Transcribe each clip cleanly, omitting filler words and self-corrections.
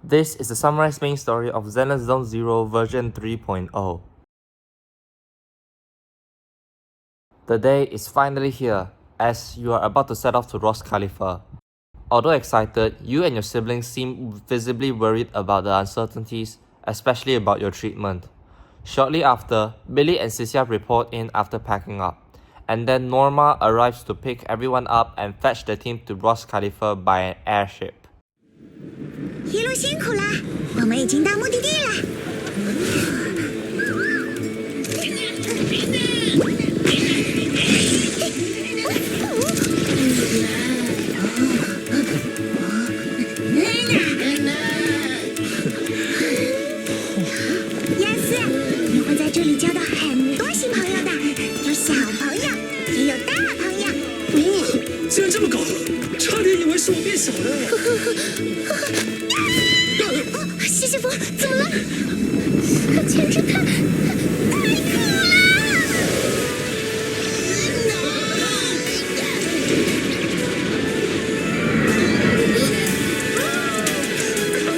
This is the summarized main story of Zenless Zone Zero version 3.0. The day is finally here, as you are about to set off to Roscaelifer. Although excited, you and your siblings seem visibly worried about the uncertainties, especially about your treatment. Shortly after, Billy and Cecilia report in after packing up, and then Norma arrives to pick everyone up and fetch the team to Roscaelifer by an airship. 一路辛苦了，我们已经到目的地了。亚斯，你会在这里交到很多新朋友的，有小朋友，也有大朋友。哇，竟然这么高，差点以为是我变小了。西西弗，怎么了？简直太酷了！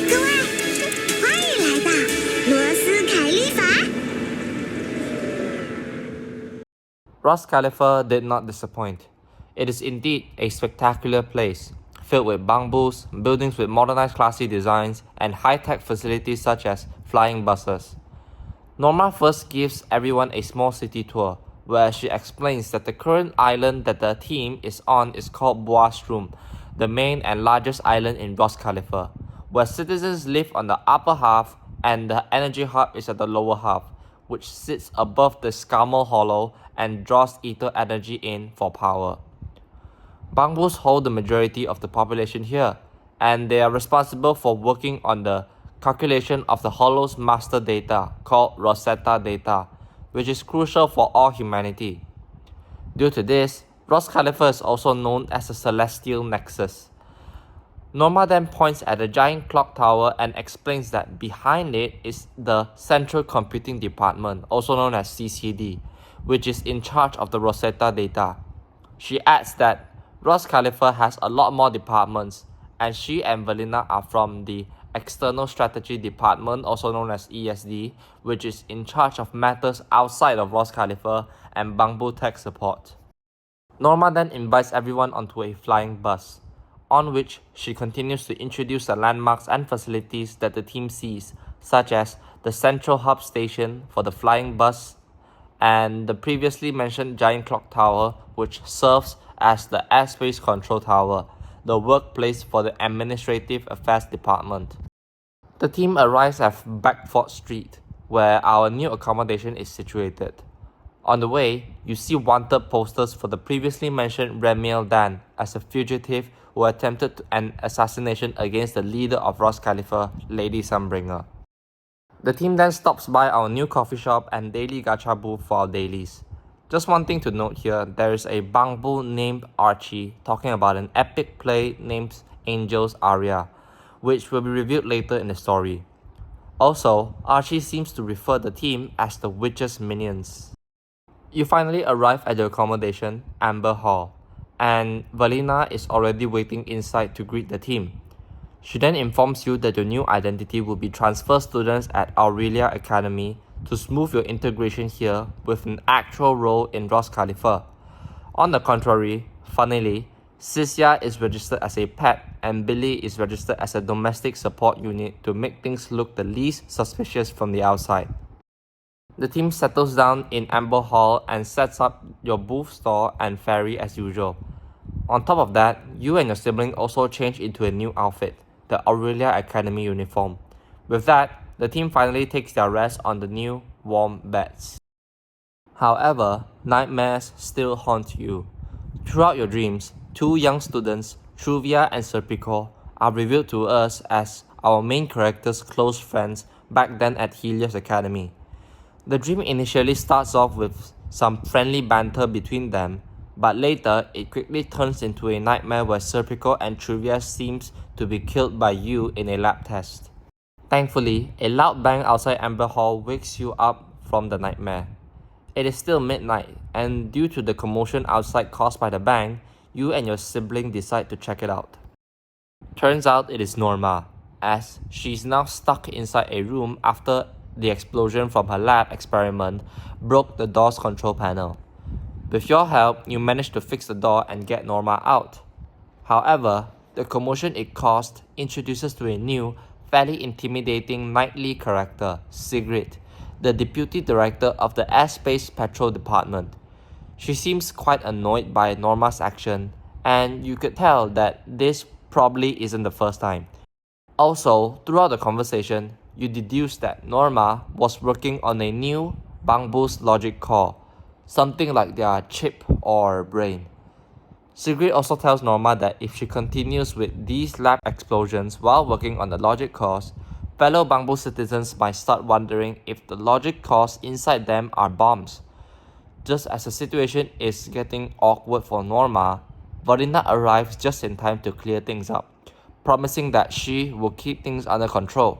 各位，欢迎来到罗斯凯利法。Roscaelifer did not disappoint. It is indeed a spectacular place, filled with Bangboos, buildings with modernized classy designs, and high-tech facilities such as flying buses. Norma first gives everyone a small city tour, where she explains that the current island that the team is on is called Boastrom, the main and largest island in Roscaelifer, where citizens live on the upper half and the energy hub is at the lower half, which sits above the Scamal Hollow and draws ether energy in for power. Bangboos hold the majority of the population here, and they are responsible for working on the calculation of the Hollow's master data called Rosetta data, which is crucial for all humanity. Due to this, Roscaelifer is also known as a celestial nexus. Norma then points at the giant clock tower and explains that behind it is the Central Computing Department, also known as CCD, which is in charge of the Rosetta data. She adds that Roscaelifer has a lot more departments, and she and Valina are from the External Strategy Department, also known as ESD, which is in charge of matters outside of Roscaelifer and Bangboo tech support. Norma then invites everyone onto a flying bus, on which she continues to introduce the landmarks and facilities that the team sees, such as the Central Hub Station for the flying bus, and the previously mentioned giant clock tower, which serves as the airspace control tower, the workplace for the Administrative Affairs Department. The team arrives at Beckford Street, where our new accommodation is situated. On the way, you see wanted posters for the previously mentioned Remielle Dan as a fugitive who attempted an assassination against the leader of Roscaelifer, Lady Sunbringer. The team then stops by our new coffee shop and daily gacha booth for our dailies. Just one thing to note here, there is a Bangboo named Archie talking about an epic play named Angel's Aria, which will be revealed later in the story. Also, Archie seems to refer the team as the Witch's Minions. You finally arrive at your accommodation, Amber Hall, and Valina is already waiting inside to greet the team. She then informs you that your new identity will be transfer students at Aurelia Academy to smooth your integration here with an actual role in Roscaelifer. On the contrary, funnily, Cecilia is registered as a pet and Billy is registered as a domestic support unit to make things look the least suspicious from the outside. The team settles down in Amber Hall and sets up your booth store and ferry as usual. On top of that, you and your sibling also change into a new outfit, the Aurelia Academy uniform. With that, the team finally takes their rest on the new, warm beds. However, nightmares still haunt you. Throughout your dreams, two young students, Truvia and Serpico, are revealed to us as our main character's close friends back then at Helios Academy. The dream initially starts off with some friendly banter between them, but later it quickly turns into a nightmare where Serpico and Truvia seems to be killed by you in a lab test. Thankfully, a loud bang outside Amber Hall wakes you up from the nightmare. It is still midnight, and due to the commotion outside caused by the bang, you and your sibling decide to check it out. Turns out it is Norma. as she's now stuck inside a room after the explosion from her lab experiment broke the door's control panel. With your help, you manage to fix the door and get Norma out. However, the commotion it caused introduces to a new, fairly intimidating knightly character, Sigrid, the deputy director of the Airspace Patrol Department. She seems quite annoyed by Norma's action, and you could tell that this probably isn't the first time. Also, throughout the conversation, you deduce that Norma was working on a new Bangboos logic core, something like their chip or brain. Sigrid also tells Norma that if she continues with these lab explosions while working on the logic cores, fellow Bangboo citizens might start wondering if the logic cores inside them are bombs. Just as the situation is getting awkward for Norma, Valinda arrives just in time to clear things up, promising that she will keep things under control.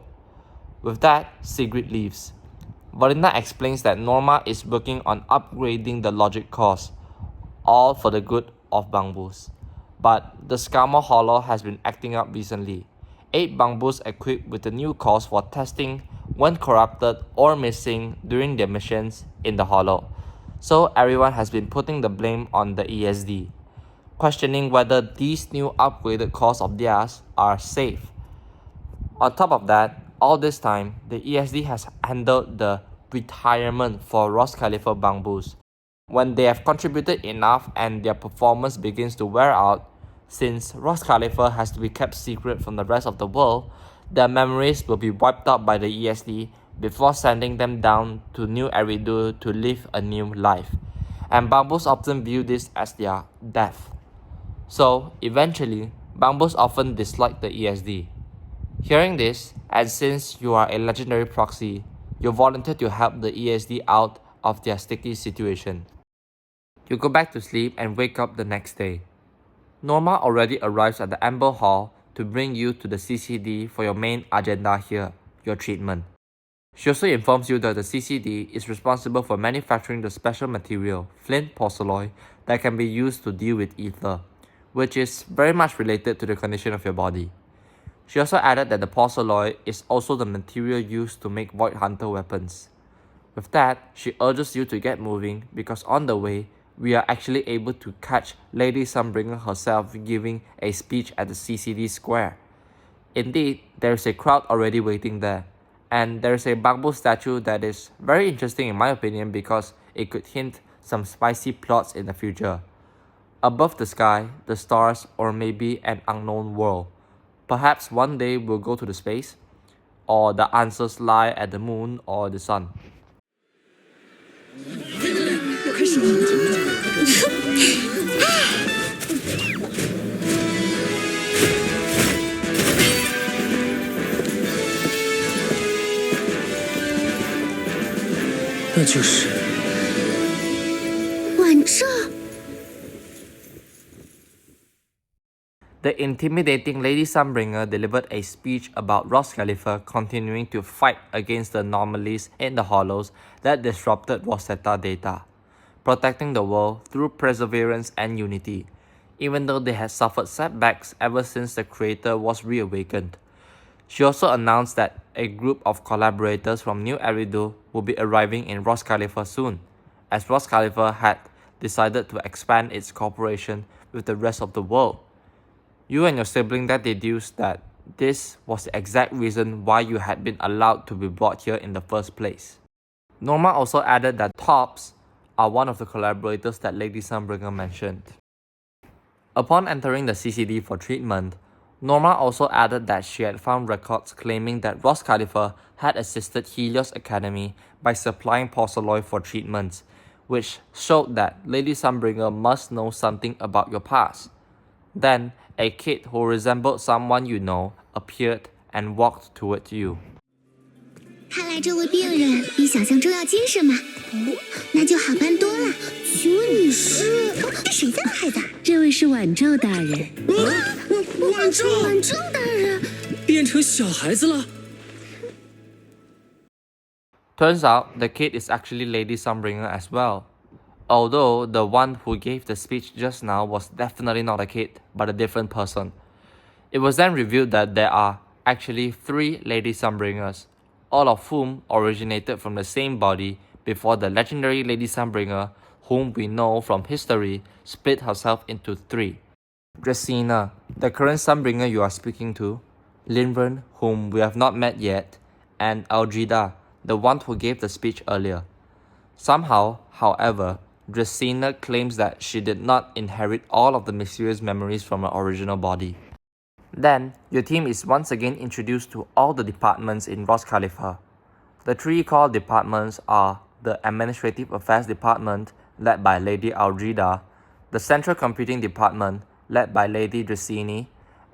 With that, Sigrid leaves. Valinda explains that Norma is working on upgrading the logic cores, all for the good of Bangboos. But the Skama Hollow has been acting up recently. 8 Bangboos equipped with the new cores for testing went corrupted or missing during their missions in the Hollow. So everyone has been putting the blame on the ESD, questioning whether these new upgraded cores of theirs are safe. On top of that, all this time, the ESD has handled the retirement for Roscaelifer Bangboos. When they have contributed enough and their performance begins to wear out, since Roscaelifer has to be kept secret from the rest of the world, their memories will be wiped out by the ESD before sending them down to New Eridu to live a new life. And Bangboos often view this as their death. So, eventually, Bangboos often dislike the ESD. Hearing this, and since you are a legendary proxy, you volunteer to help the ESD out of their sticky situation. You go back to sleep and wake up the next day. Norma already arrives at the Amber Hall to bring you to the CCD for your main agenda here, your treatment. She also informs you that the CCD is responsible for manufacturing the special material, flint porcelloi, that can be used to deal with ether, which is very much related to the condition of your body. She also added that the porcelloi is also the material used to make Void Hunter weapons. With that, she urges you to get moving because on the way, we are actually able to catch Lady Sunbringer herself giving a speech at the CCD square. Indeed, there is a crowd already waiting there, and there is a Bangboo statue that is very interesting in my opinion because it could hint some spicy plots in the future. Above the sky, the stars, or maybe an unknown world. Perhaps one day we'll go to the space, or the answers lie at the moon or the sun. 要开始了。那就是晚照。 The intimidating Lady Sunbringer delivered a speech about Roscaelifer continuing to fight against the anomalies in the hollows that disrupted Rosetta data, protecting the world through perseverance and unity, even though they had suffered setbacks ever since the creator was reawakened. She also announced that a group of collaborators from New Eridu will be arriving in Roscaelifer soon, as Roscaelifer had decided to expand its cooperation with the rest of the world. You and your sibling then deduced that this was the exact reason why you had been allowed to be brought here in the first place. Norma also added that Tops are one of the collaborators that Lady Sunbringer mentioned. Upon entering the CCD for treatment, Norma also added that she had found records claiming that Roscaelifer had assisted Helios Academy by supplying porcelloi for treatments, which showed that Lady Sunbringer must know something about your past. Then, a kid who resembled someone you know appeared and walked toward you. 看来这位病人比想象中要精神嘛，那就好办多了。请问你是？这谁家的孩子？这位是晚昼大人。晚照，晚照大人，变成小孩子了。 Turns out, the kid is actually Lady Sunbringer as well. Although the one who gave the speech just now was definitely not a kid, but a different person. It was then revealed that there are actually 3 Lady Sunbringers, all of whom originated from the same body before the legendary Lady Sunbringer, whom we know from history, split herself into 3. Dracaena, the current Sunbringer you are speaking to, Linvern, whom we have not met yet, and Algida, the one who gave the speech earlier. Somehow, however, Dracaena claims that she did not inherit all of the mysterious memories from her original body. Then, your team is once again introduced to all the departments in Roscaelifer. The 3 core departments are the Administrative Affairs Department, led by Lady Algida, the Central Computing Department, led by Lady Dracaena,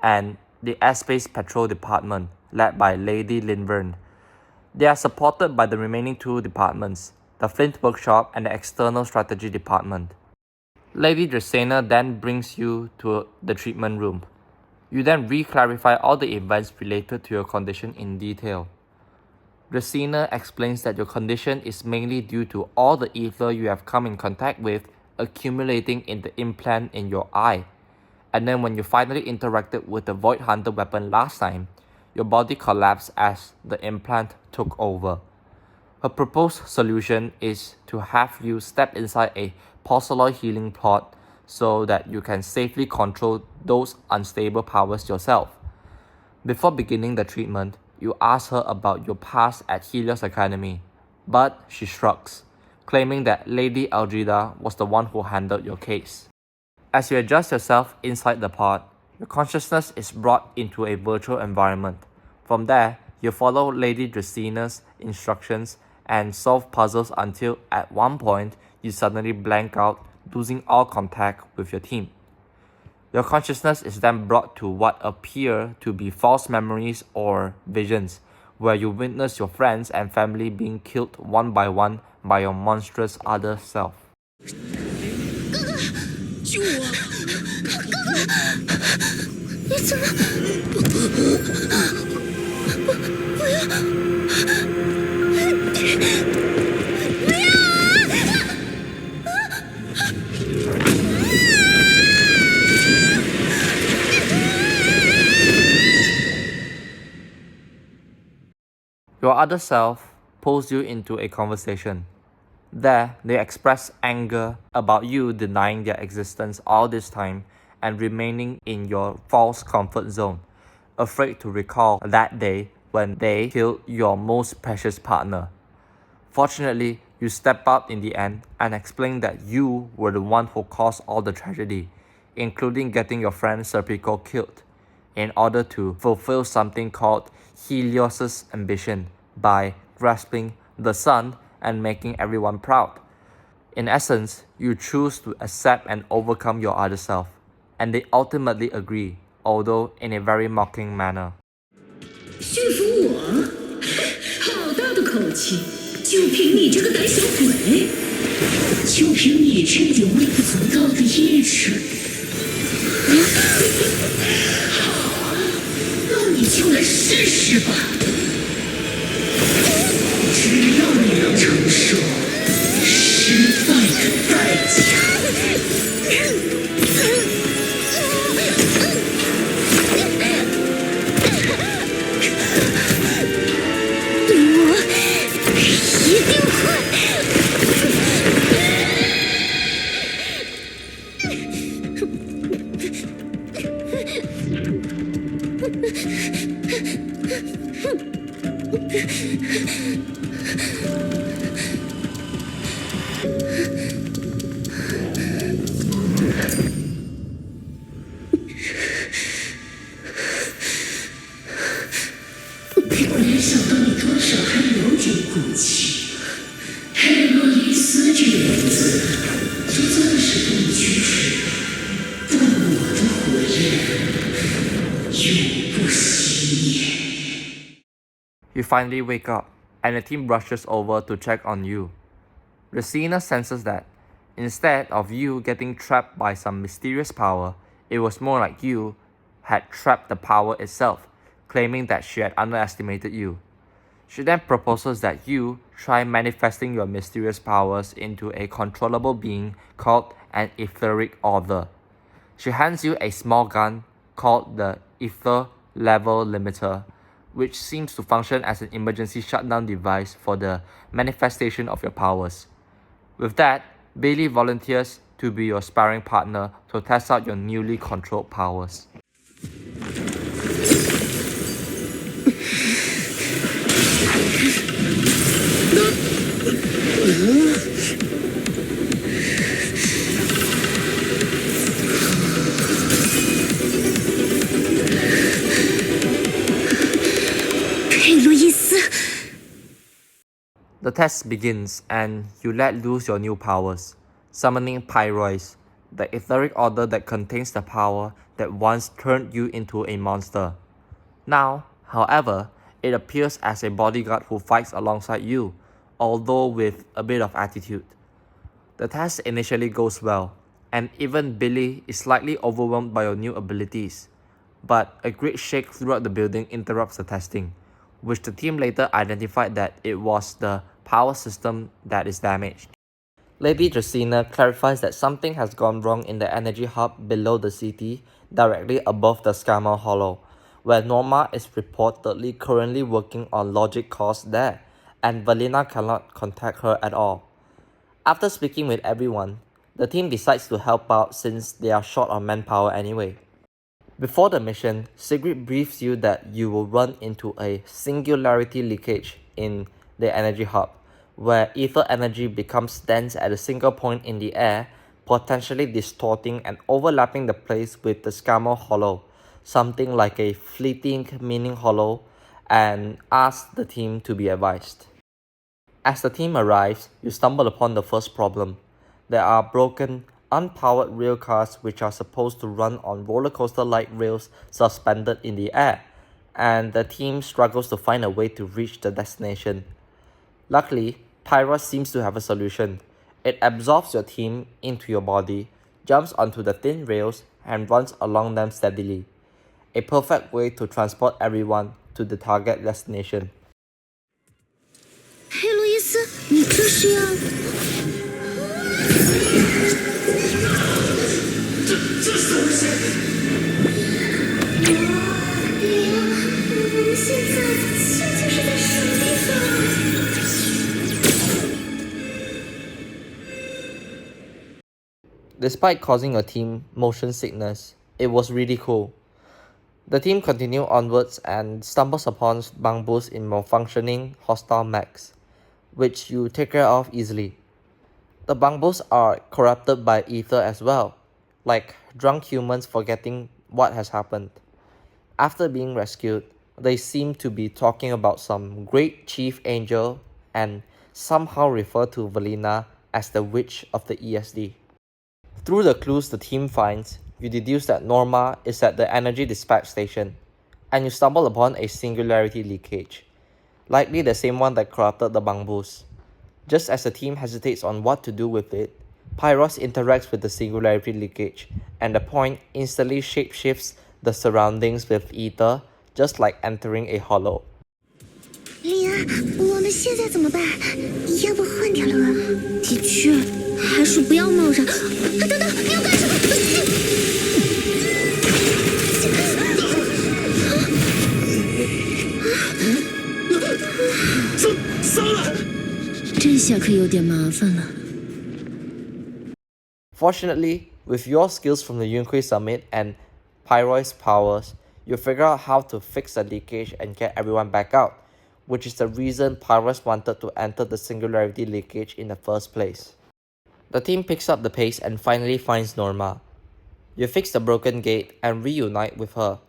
and the Airspace Patrol Department, led by Lady Linvern. They are supported by the remaining 2 departments, the Flint Workshop and the External Strategy Department. Lady Dracaena then brings you to the treatment room. You then re-clarify all the events related to your condition in detail. Dracaena explains that your condition is mainly due to all the ether you have come in contact with accumulating in the implant in your eye. And then when you finally interacted with the Void Hunter weapon last time, your body collapsed as the implant took over. Her proposed solution is to have you step inside a porcelain healing plot so that you can safely control those unstable powers yourself. Before beginning the treatment, you ask her about your past at Helios Academy, but she shrugs, claiming that Lady Algida was the one who handled your case. As you adjust yourself inside the pod, your consciousness is brought into a virtual environment. From there, you follow Lady Dracaena's instructions and solve puzzles until at one point you suddenly blank out, losing all contact with your team. Your consciousness is then brought to what appear to be false memories or visions, where you witness your friends and family being killed one by one by your monstrous other self. 救我！你怎么？不要！Your other self pulls you into a conversation. There, they express anger about you denying their existence all this time and remaining in your false comfort zone, afraid to recall that day when they killed your most precious partner. Fortunately, you step out in the end and explain that you were the one who caused all the tragedy, including getting your friend Serpico killed, in order to fulfill something called Helios' ambition by grasping the sun and making everyone proud. In essence, you choose to accept and overcome your other self, and they ultimately agree, although in a very mocking manner. 驯服我？好大的口气！就凭你这个胆小鬼，就凭你这点微不足道的意志，好，那你就来试试吧。只要你能承受失败的代价。一定会。没想到你多少还有点骨气。黑洛伊斯这个名字，就这么使得你驱使，但我的火焰永不熄灭。 You finally wake up, and the team rushes over to check on you. Dracaena senses that, instead of you getting trapped by some mysterious power, it was more like you had trapped the power itself, claiming that she had underestimated you. She then proposes that you try manifesting your mysterious powers into a controllable being called an etheric author. She hands you a small gun called the Ether Level Limiter, which seems to function as an emergency shutdown device for the manifestation of your powers. With that, Bailey volunteers to be your sparring partner to test out your newly controlled powers. The test begins and you let loose your new powers, summoning Pyrois, the etheric order that contains the power that once turned you into a monster. Now, however, it appears as a bodyguard who fights alongside you, although with a bit of attitude. The test initially goes well, and even Billy is slightly overwhelmed by your new abilities. But a great shake throughout the building interrupts the testing, which the team later identified that it was the power system that is damaged. Lady Dracaena clarifies that something has gone wrong in the energy hub below the city, directly above the Scammer Hollow, where Norma is reportedly currently working on logic cores there, and Valina cannot contact her at all. After speaking with everyone, the team decides to help out since they are short on manpower anyway. Before the mission, Sigrid briefs you that you will run into a Singularity Leakage in the energy hub, where ether energy becomes dense at a single point in the air, potentially distorting and overlapping the place with the Scammer Hollow, something like a fleeting mini hollow, and asks the team to be advised. As the team arrives, you stumble upon the first problem. There are broken, unpowered rail cars which are supposed to run on rollercoaster-like rails suspended in the air, and the team struggles to find a way to reach the destination. Luckily, Pyrois seems to have a solution. It absorbs your team into your body, jumps onto the thin rails, and runs along them steadily. A perfect way to transport everyone to the target destination. 黑路易斯，你这是要……这是怎么回事？我们现在究竟是在什么地方？ Despite causing your team motion sickness, it was really cool. The team continue onwards and stumbles upon Bangboos in malfunctioning hostile mechs, which you take care of easily. The Bangboos are corrupted by ether as well, like drunk humans forgetting what has happened. After being rescued, they seem to be talking about some great chief angel and somehow refer to Valina as the witch of the ESD. Through the clues the team finds, you deduce that Norma is at the energy dispatch station, and you stumble upon a Singularity Leakage, likely the same one that corrupted the Bangboos. Just as the team hesitates on what to do with it, Pyrois interacts with the Singularity Leakage, and the point instantly shapeshifts the surroundings with ether, just like entering a hollow. 莉安，我们现在怎么办？要不换条路啊？的确，还是不要贸然。等等，你要干什么？糟了！这下可有点麻烦了。 Fortunately, with your skills from the Yunque Summit and Pyrois' powers, you figure out how to fix the leakage and get everyone back out, which is the reason Pyrois wanted to enter the Singularity Leakage in the first place. The team picks up the pace and finally finds Norma. You fix the broken gate and reunite with her.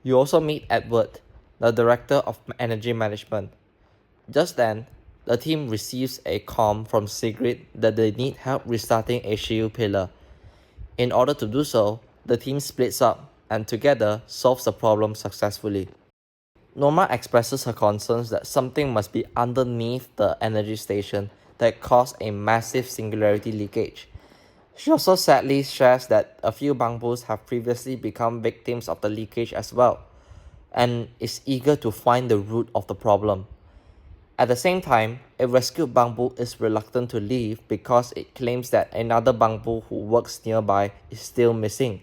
You also meet Edward, the Director of Energy Management. Just then, the team receives a comm from Sigrid that they need help restarting a shield pillar. In order to do so, the team splits up and together solves the problem successfully. Norma expresses her concerns that something must be underneath the energy station that caused a massive Singularity Leakage. She also sadly shares that a few Bangboos have previously become victims of the leakage as well, and is eager to find the root of the problem. At the same time, a rescued Bangboo is reluctant to leave because it claims that another Bangboo who works nearby is still missing.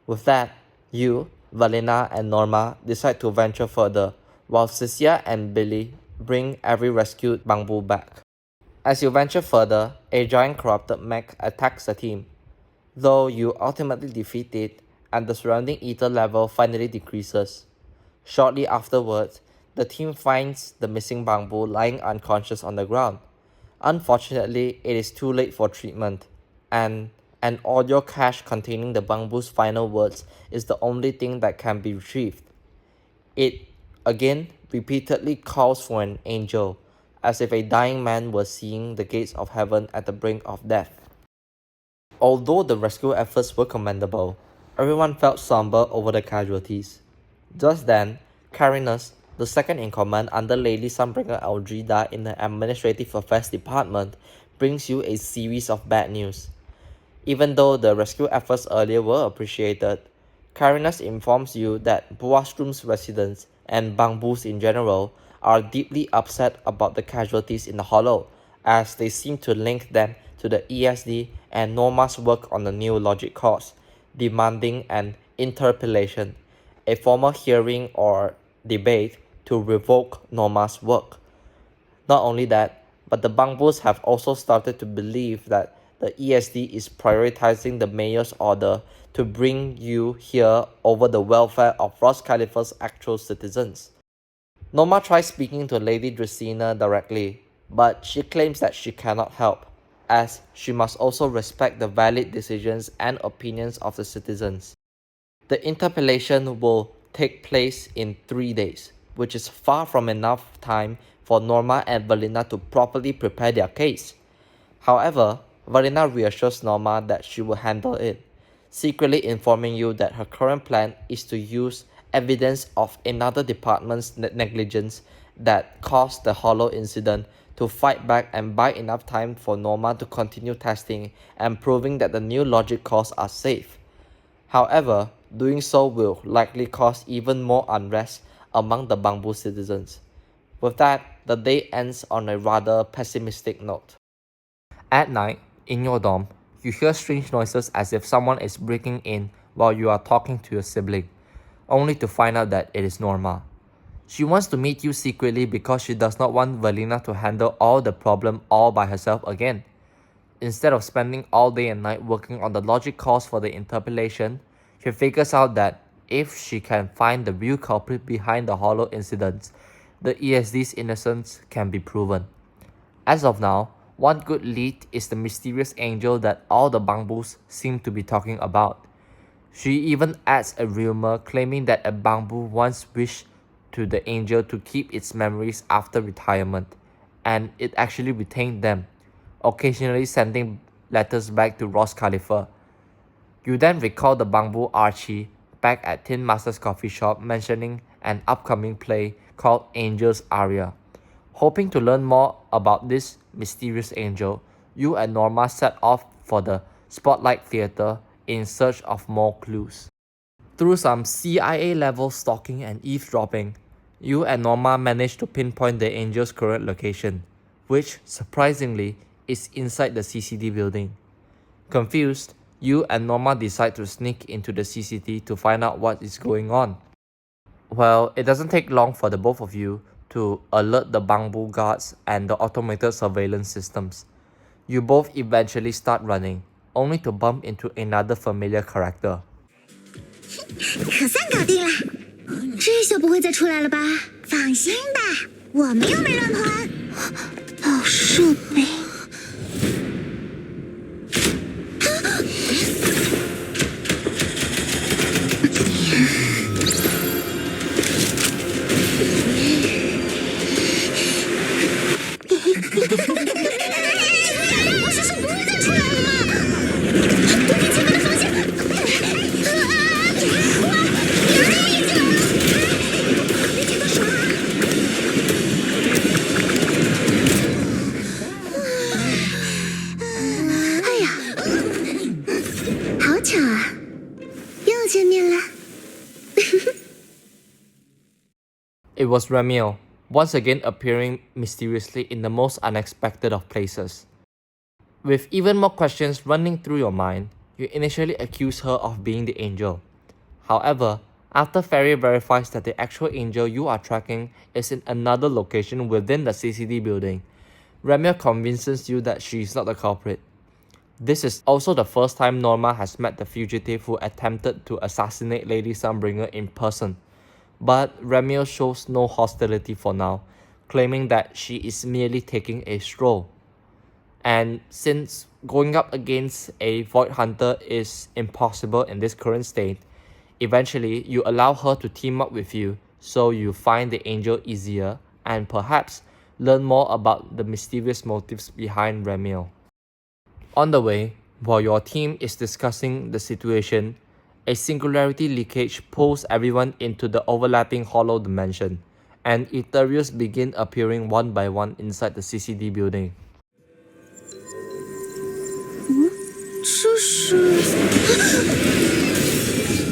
With that, you, Valina and Norma decide to venture further, while Cecilia and Billy bring every rescued Bangboo back. As you venture further, a giant corrupted mech attacks the team, though you ultimately defeat it and the surrounding ether level finally decreases. Shortly afterwards, the team finds the missing Bangboo lying unconscious on the ground. Unfortunately, it is too late for treatment, and an audio cache containing the Bangboo's final words is the only thing that can be retrieved. It, again, repeatedly calls for an angel, as if a dying man were seeing the gates of heaven at the brink of death. Although the rescue efforts were commendable, everyone felt somber over the casualties. Just then, Carinus, the second in command under Lady Sunbringer Eldrida in the Administrative Affairs Department, brings you a series of bad news. Even though the rescue efforts earlier were appreciated, Carinus informs you that Boastrum's residents and Bangboos in general are deeply upset about the casualties in the Hollow, as they seem to link them to the ESD and Norma's work on the new logic course, demanding an interpellation, a formal hearing or debate to revoke Norma's work. Not only that, but the Bangboos have also started to believe that the ESD is prioritizing the mayor's order to bring you here over the welfare of Roscaelifer's actual citizens. Norma tries speaking to Lady Dracaena directly, but she claims that she cannot help, as she must also respect the valid decisions and opinions of the citizens. The interpellation will take place in 3 days, which is far from enough time for Norma and Valina to properly prepare their case. However, Valina reassures Norma that she will handle it, secretly informing you that her current plan is to use evidence of another department's negligence that caused the Hollow incident to fight back and buy enough time for Norma to continue testing and proving that the new logic cores are safe. However, doing so will likely cause even more unrest among the Bangboo citizens. With that, the day ends on a rather pessimistic note. At night, in your dorm, you hear strange noises as if someone is breaking in while you are talking to your sibling, only to find out that it is Norma. She wants to meet you secretly because she does not want Valina to handle all the problem all by herself again. Instead of spending all day and night working on the logic cause for the interpellation, she figures out that if she can find the real culprit behind the Hollow incidents, the ESD's innocence can be proven. As of now, one good lead is the mysterious angel that all the Bangboos seem to be talking about. She even adds a rumor claiming that a Bangboo once wished to the angel to keep its memories after retirement, and it actually retained them, occasionally sending letters back to Roscaelifer. You then recall the Bangboo Archie back at Tin Master's coffee shop mentioning an upcoming play called Angel's Aria. Hoping to learn more about this mysterious angel, you and Norma set off for the Spotlight Theatre in search of more clues. Through some CIA-level stalking and eavesdropping, you and Norma manage to pinpoint the angel's current location, which, surprisingly, is inside the CCD building. Confused, you and Norma decide to sneak into the CCT to find out what is going on. Well, it doesn't take long for the both of you to alert the Bangboo guards and the automated surveillance systems. You both eventually start running, only to bump into another familiar character. 可算搞定了，这下不会再出来了吧？放心吧，我们又没乱团。老设备。It was Remielle, once again appearing mysteriously in the most unexpected of places. With even more questions running through your mind, you initially accuse her of being the angel. However, After Fairy verifies that the actual angel you are tracking is in another location within the CCD building, Remielle convinces you that she is not the culprit. This is also the first time Norma has met the fugitive who attempted to assassinate Lady Sunbringer in person, but Remielle shows no hostility for now, claiming that she is merely taking a stroll. And since going up against a Void Hunter is impossible in this current state, eventually you allow her to team up with you so you find the angel easier and perhaps learn more about the mysterious motives behind Remielle. On the way, while your team is discussing the situation, a singularity leakage pulls everyone into the overlapping hollow dimension, and Ethereals begin appearing one by one inside the CCD building. 这是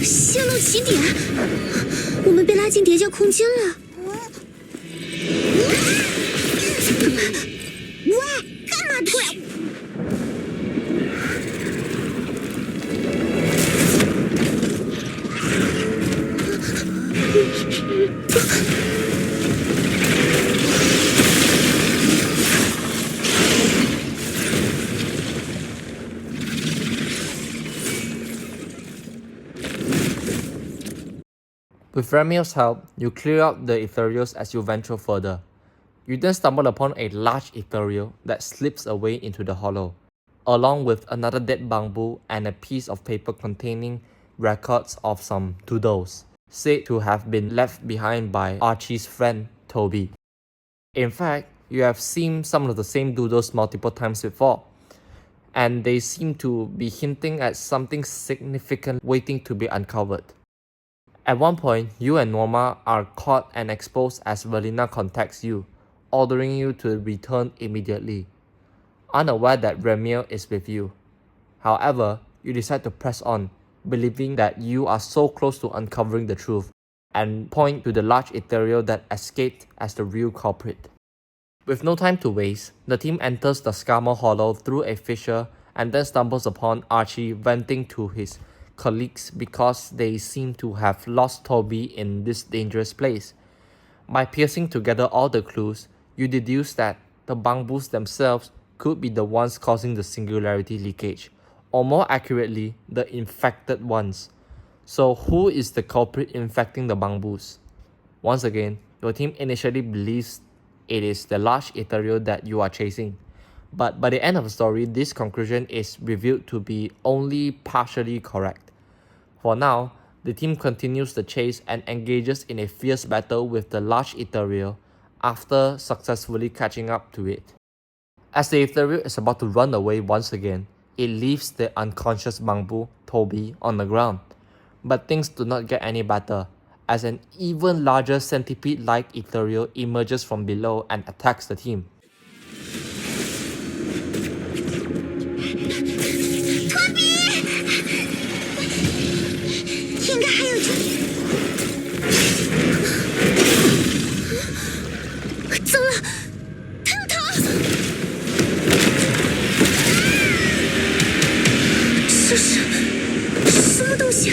泄露起点，我们被拉进叠加空间了。喂，干嘛突然？ With Remielle's help, you clear out the Ethereals as you venture further. You then stumble upon a large Ethereal that slips away into the hollow, along with another dead Bangboo and a piece of paper containing records of some doodles, said to have been left behind by Archie's friend, Toby. In fact, you have seen some of the same doodles multiple times before, and they seem to be hinting at something significant waiting to be uncovered. At one point, you and Norma are caught and exposed as Velina contacts you, ordering you to return immediately, unaware that Remielle is with you. However, you decide to press on, believing that you are so close to uncovering the truth, and point to the large ethereal that escaped as the real culprit. With no time to waste, the team enters the Scammer Hollow through a fissure and then stumbles upon Archie venting to his colleagues because they seem to have lost Toby in this dangerous place. By piecing together all the clues, you deduce that the Bangboos themselves could be the ones causing the singularity leakage, or more accurately, the infected ones. So who is the culprit infecting the Bangboos? Once again, your team initially believes it is the large ethereal that you are chasing, but by the end of the story, this conclusion is revealed to be only partially correct. For now, the team continues the chase and engages in a fierce battle with the large ethereal after successfully catching up to it. As the ethereal is about to run away once again, it leaves the unconscious Bangboo, Toby, on the ground. But things do not get any better, as an even larger centipede-like ethereal emerges from below and attacks the team. 应该还有这……糟了，他要逃！这是什么东西？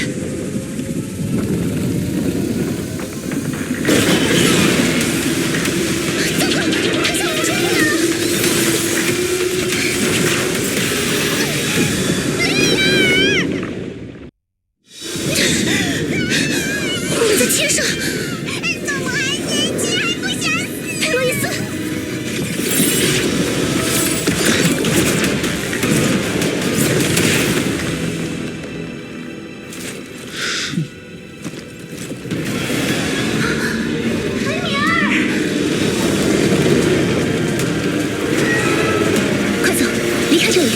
糟糕，快向我们冲过来了！我们在天上，怎么还年轻还不想死？佩洛伊斯，恩米尔，快走，离开这里。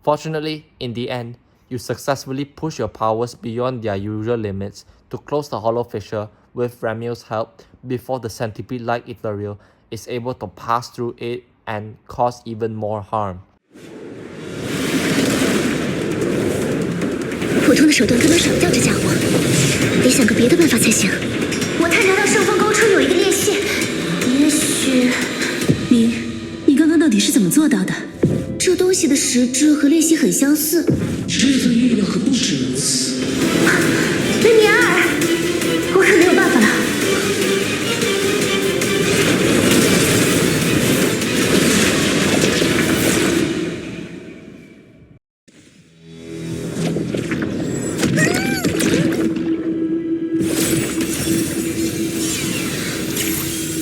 Fortunately, in the end, you successfully push your powers beyond their usual limits to close the hollow fissure with Remielle's help before the centipede-like ethereal is able to pass through it and cause even more harm. 普通的手段根本甩不掉这家伙，得想个别的办法才行。我探查到圣风沟处有一个裂隙，也许……你刚刚到底是怎么做到的？这东西的实质和裂隙很相似，这份预料可不止如此。雷米尔，我可没有办法了。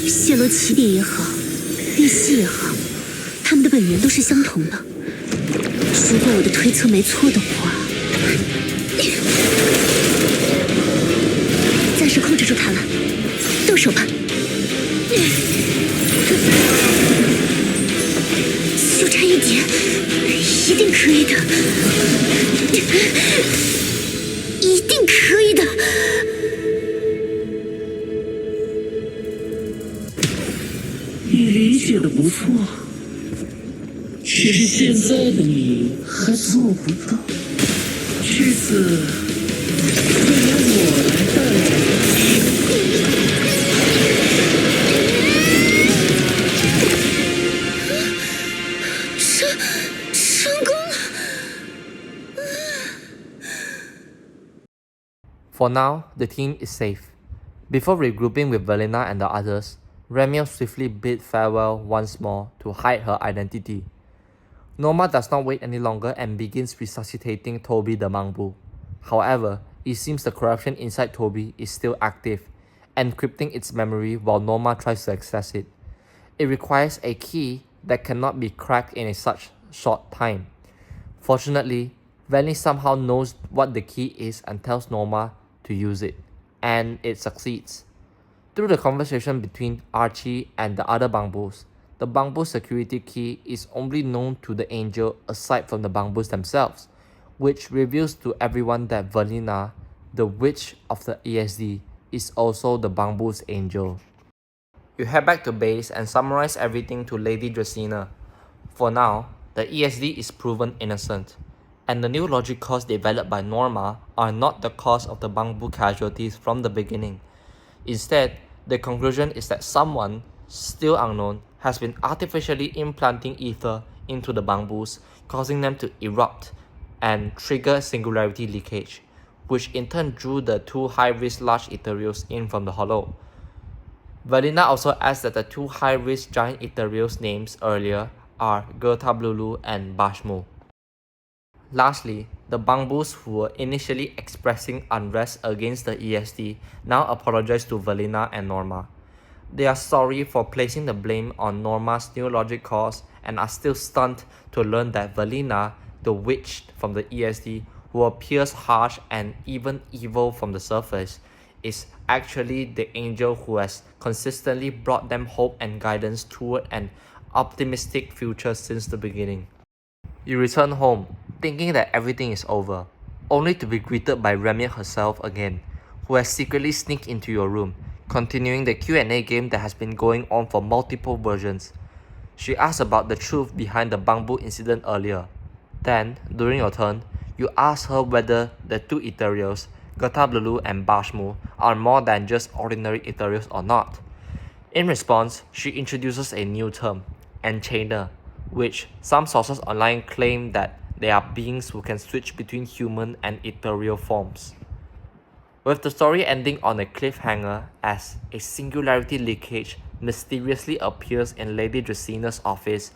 泄露起点也好，裂隙也好，他们的本源都是相同的。如果我的推测没错的话，暂时控制住他了，动手吧。就差一点，一定可以的，一定可以的。你理解的不错，只是现在的你还做不到。这次会由我来带领。成功了。For now, the team is safe. Before regrouping with Velena and the others, Remielle swiftly bid farewell once more to hide her identity. Norma does not wait any longer and begins resuscitating Toby the Bangboo. However, it seems the corruption inside Toby is still active, encrypting its memory while Norma tries to access it. It requires a key that cannot be cracked in such short time. Fortunately, Vanny somehow knows what the key is and tells Norma to use it, and it succeeds. Through the conversation between Archie and the other Bangboos, the Bangboo security key is only known to the angel aside from the Bangboos themselves, which reveals to everyone that Velena, the witch of the ESD, is also the Bangboos angel. You head back to base and summarize everything to Lady Dracena. For now, the ESD is proven innocent, and the new logic cores developed by Norma are not the cause of the Bangboo casualties from the beginning. Instead, the conclusion is that someone, still unknown, has been artificially implanting ether into the Bangboos, causing them to erupt and trigger Singularity Leakage, which in turn drew the two high-risk large Ethereals in from the hollow. Velena also adds that the two high-risk giant Ethereals names earlier are Gertablulu and Bashmu. Lastly, the Bangboos who were initially expressing unrest against the ESD now apologize to Velena and Norma. They are sorry for placing the blame on Norma's new logic cores and are still stunned to learn that Velena, the witch from the ESD, who appears harsh and even evil from the surface, is actually the angel who has consistently brought them hope and guidance toward an optimistic future since the beginning. You return home, thinking that everything is over, only to be greeted by Remielle herself again, who has secretly sneaked into your room, continuing the Q&A game that has been going on for multiple versions. She asks about the truth behind the Bangboo incident earlier. Then, during your turn, you ask her whether the two Ethereals, Gertablulu and Bashmu, are more than just ordinary Ethereals or not. In response, she introduces a new term, Enchainer, which some sources online claim that they are beings who can switch between human and ethereal forms. With the story ending on a cliffhanger as a Singularity Leakage mysteriously appears in Lady Dracena's office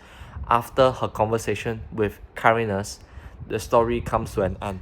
after her conversation with Carinus, the story comes to an end.